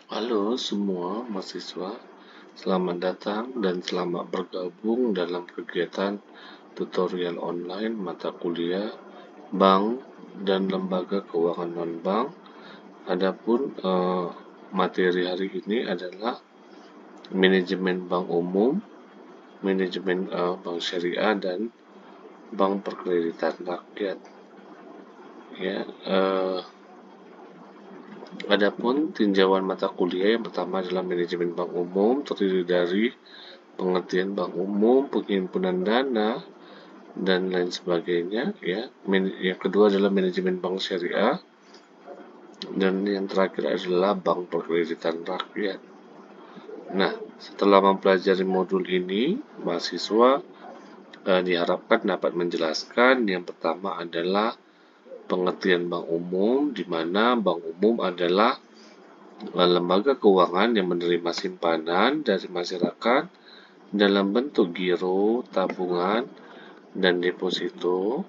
Halo semua mahasiswa, selamat datang dan selamat bergabung dalam kegiatan tutorial online mata kuliah Bank dan Lembaga Keuangan Non-Bank. Adapun materi hari ini adalah manajemen bank umum, manajemen bank syariah dan bank perkreditan rakyat. Ya, Adapun tinjauan mata kuliah yang pertama adalah manajemen bank umum, terdiri dari pengertian bank umum, penghimpunan dana, dan lain sebagainya. Yang kedua adalah manajemen bank syariah, dan yang terakhir adalah bank perkreditan rakyat. Nah, setelah mempelajari modul ini, mahasiswa diharapkan dapat menjelaskan. Yang pertama adalah pengertian bank umum, di mana bank umum adalah lembaga keuangan yang menerima simpanan dari masyarakat dalam bentuk giro, tabungan, dan deposito,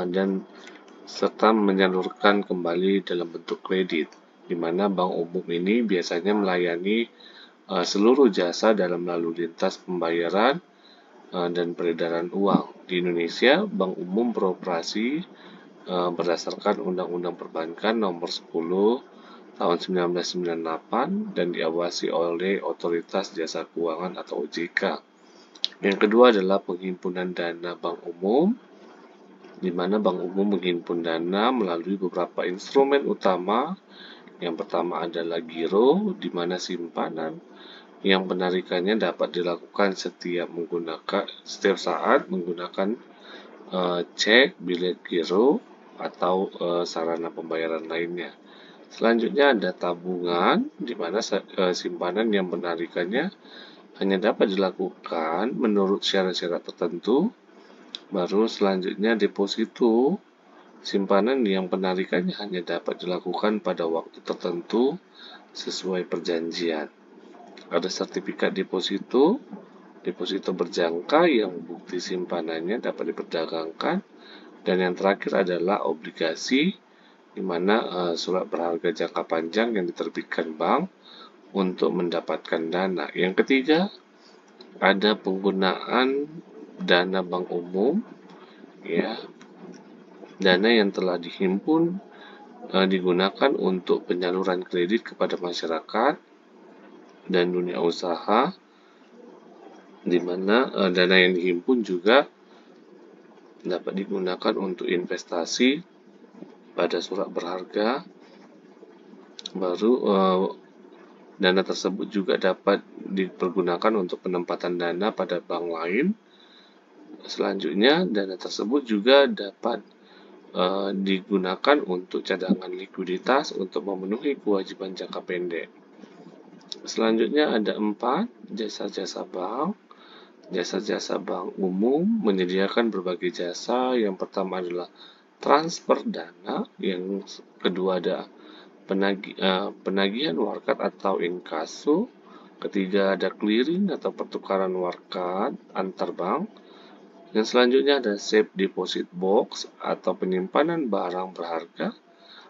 dan serta menyalurkan kembali dalam bentuk kredit, di mana bank umum ini biasanya melayani seluruh jasa dalam lalu lintas pembayaran dan peredaran uang. Di Indonesia, bank umum beroperasi berdasarkan Undang-Undang Perbankan Nomor 10 tahun 1998 dan diawasi oleh Otoritas Jasa Keuangan atau OJK. Yang kedua adalah penghimpunan dana bank umum, di mana bank umum menghimpun dana melalui beberapa instrumen utama. Yang pertama adalah giro, di mana simpanan yang penarikannya dapat dilakukan setiap saat menggunakan cek, bilet giro, atau sarana pembayaran lainnya. Selanjutnya ada tabungan, di mana simpanan yang penarikannya hanya dapat dilakukan menurut syarat-syarat tertentu. Baru selanjutnya deposito, simpanan yang penarikannya hanya dapat dilakukan pada waktu tertentu sesuai perjanjian. Ada sertifikat deposito, deposito berjangka yang bukti simpanannya dapat diperdagangkan. Dan yang terakhir adalah obligasi, di mana surat berharga jangka panjang yang diterbitkan bank untuk mendapatkan dana. Yang ketiga, ada penggunaan dana bank umum, dana yang telah dihimpun digunakan untuk penyaluran kredit kepada masyarakat dan dunia usaha, di mana dana yang dihimpun juga dapat digunakan untuk investasi pada surat berharga. Baru dana tersebut juga dapat dipergunakan untuk penempatan dana pada bank lain. Selanjutnya, dana tersebut juga dapat digunakan untuk cadangan likuiditas untuk memenuhi kewajiban jangka pendek. Selanjutnya ada 4, jasa-jasa bank. Jasa-jasa bank umum menyediakan berbagai jasa. Yang pertama adalah transfer dana, yang kedua ada penagihan warkat atau inkaso, ketiga ada clearing atau pertukaran warkat antar bank. Yang selanjutnya ada safe deposit box atau penyimpanan barang berharga.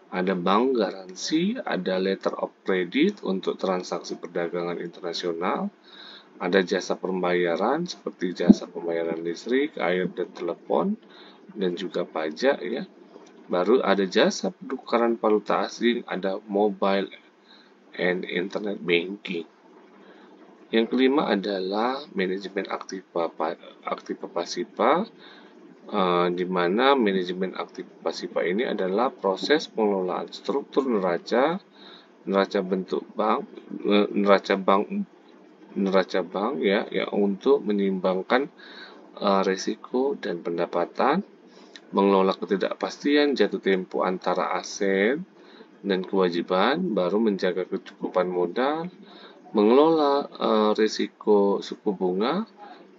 Ada bank garansi, ada letter of credit untuk transaksi perdagangan internasional. Ada jasa pembayaran seperti jasa pembayaran listrik, air, dan telepon, dan juga pajak. Baru ada jasa pertukaran valuta asing, ada mobile and internet banking. Yang kelima adalah manajemen aktiva pasiva, di mana manajemen aktiva pasiva ini adalah proses pengelolaan struktur neraca bank yang untuk menyimbangkan risiko dan pendapatan, mengelola ketidakpastian jatuh tempo antara aset dan kewajiban, baru menjaga kecukupan modal, mengelola risiko suku bunga,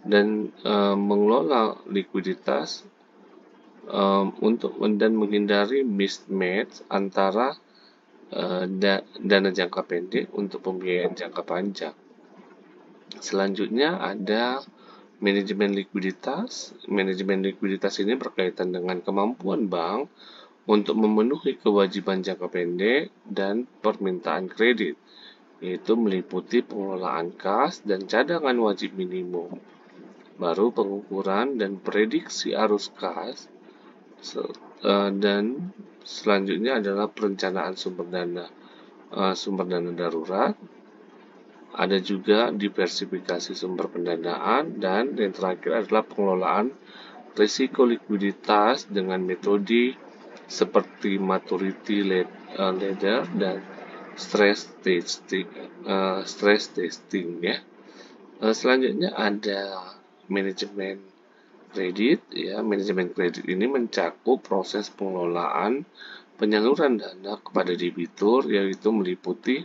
dan mengelola likuiditas dan menghindari mismatch antara dana jangka pendek untuk pembiayaan jangka panjang. Selanjutnya ada manajemen likuiditas. Manajemen likuiditas ini berkaitan dengan kemampuan bank untuk memenuhi kewajiban jangka pendek dan permintaan kredit, yaitu meliputi pengelolaan kas dan cadangan wajib minimum. Baru pengukuran dan prediksi arus kas, dan selanjutnya adalah perencanaan sumber dana darurat. Ada juga diversifikasi sumber pendanaan, dan yang terakhir adalah pengelolaan risiko likuiditas dengan metode seperti maturity ladder dan stress testing ya. Selanjutnya ada manajemen kredit ya. Manajemen kredit ini mencakup proses pengelolaan penyaluran dana kepada debitur, yaitu meliputi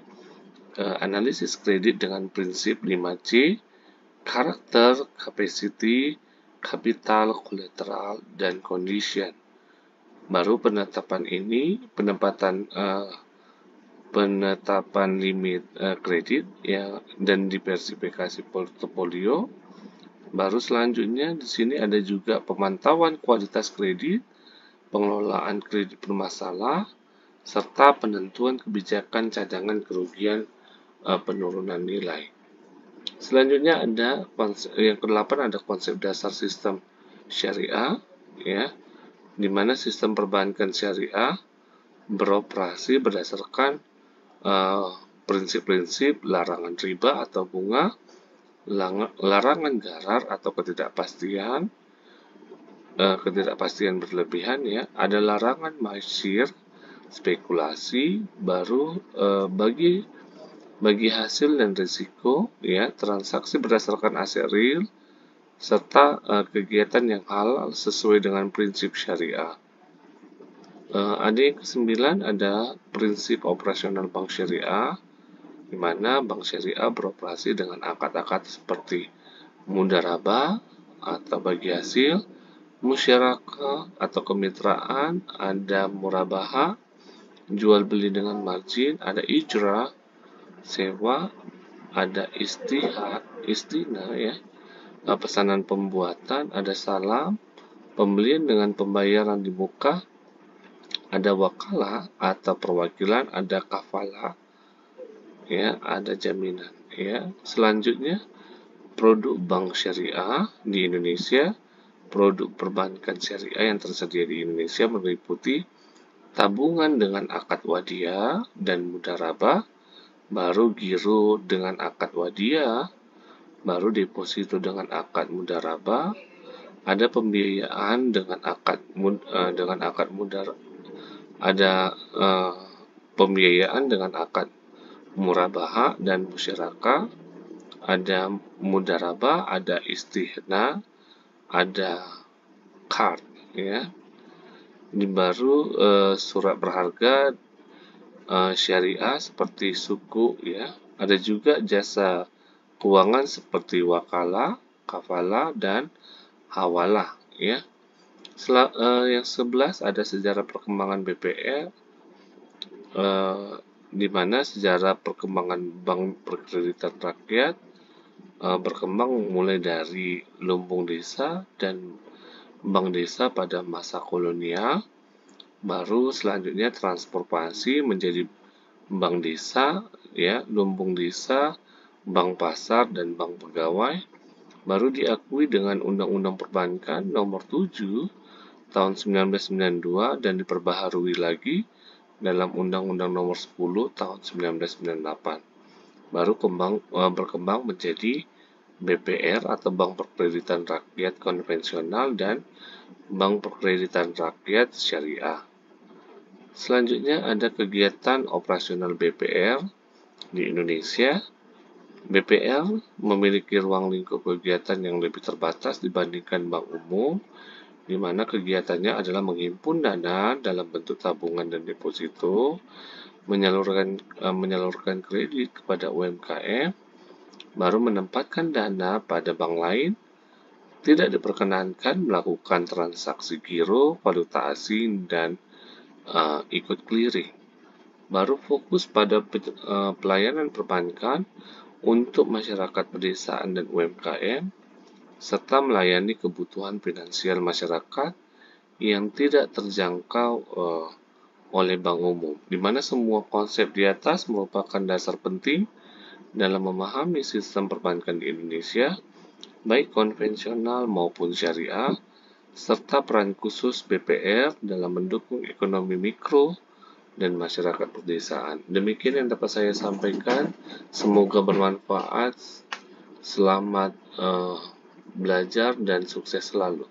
analisis kredit dengan prinsip 5C, karakter, capacity, capital, collateral, dan condition. Baru penetapan limit kredit ya, dan diversifikasi portofolio. Baru selanjutnya di sini ada juga pemantauan kualitas kredit, pengelolaan kredit bermasalah, serta penentuan kebijakan cadangan kerugian penurunan nilai. Selanjutnya ada yang ke-8 ada konsep dasar sistem syariah ya, di mana sistem perbankan syariah beroperasi berdasarkan prinsip-prinsip larangan riba atau bunga, larangan garar atau ketidakpastian berlebihan ya, ada larangan maisir, spekulasi, baru bagi hasil dan risiko ya, transaksi berdasarkan aset real, serta kegiatan yang halal sesuai dengan prinsip syariah. Ada yang ke-9 ada prinsip operasional bank syariah, di mana bank syariah beroperasi dengan akad-akad seperti mudharabah atau bagi hasil, musyarakah atau kemitraan, ada murabaha, jual beli dengan margin, ada ijrah, sewa, ada istina ya, pesanan pembuatan, ada salam, pembelian dengan pembayaran di muka, ada wakalah atau perwakilan, ada kafalah ya, ada jaminan ya. Selanjutnya produk bank syariah di Indonesia, produk perbankan syariah yang tersedia di Indonesia meliputi tabungan dengan akad wadiah dan mudharabah, baru giro dengan akad wadiah, baru deposito dengan akad mudharabah, ada pembiayaan dengan akad pembiayaan dengan akad murabaha dan musyarakah, ada mudharabah, ada istihna, ada card ya. Ini baru surat berharga syariah seperti suku ya. Ada juga jasa keuangan seperti wakalah, kafalah, dan hawalah ya. Yang 11 ada sejarah perkembangan BPR, di mana sejarah perkembangan bank perkreditan rakyat berkembang mulai dari lumbung desa dan bank desa pada masa kolonial. Baru selanjutnya transformasi menjadi bank desa ya, lumbung desa, bank pasar, dan bank pegawai. Baru diakui dengan Undang-Undang Perbankan Nomor 7 tahun 1992 dan diperbaharui lagi dalam Undang-Undang Nomor 10 tahun 1998. Baru berkembang menjadi BPR atau Bank Perkreditan Rakyat Konvensional dan Bank Perkreditan Rakyat Syariah. Selanjutnya ada kegiatan operasional BPR di Indonesia. BPR memiliki ruang lingkup kegiatan yang lebih terbatas dibandingkan bank umum, di mana kegiatannya adalah menghimpun dana dalam bentuk tabungan dan deposito, menyalurkan kredit kepada UMKM, baru menempatkan dana pada bank lain, tidak diperkenankan melakukan transaksi giro, valuta asing, dan ikut clearing. Baru fokus pada pelayanan perbankan untuk masyarakat pedesaan dan UMKM, serta melayani kebutuhan finansial masyarakat yang tidak terjangkau oleh bank umum, di mana semua konsep di atas merupakan dasar penting dalam memahami sistem perbankan di Indonesia, baik konvensional maupun syariah, serta peran khusus BPR dalam mendukung ekonomi mikro dan masyarakat pedesaan. Demikian yang dapat saya sampaikan. Semoga bermanfaat. Selamat belajar dan sukses selalu.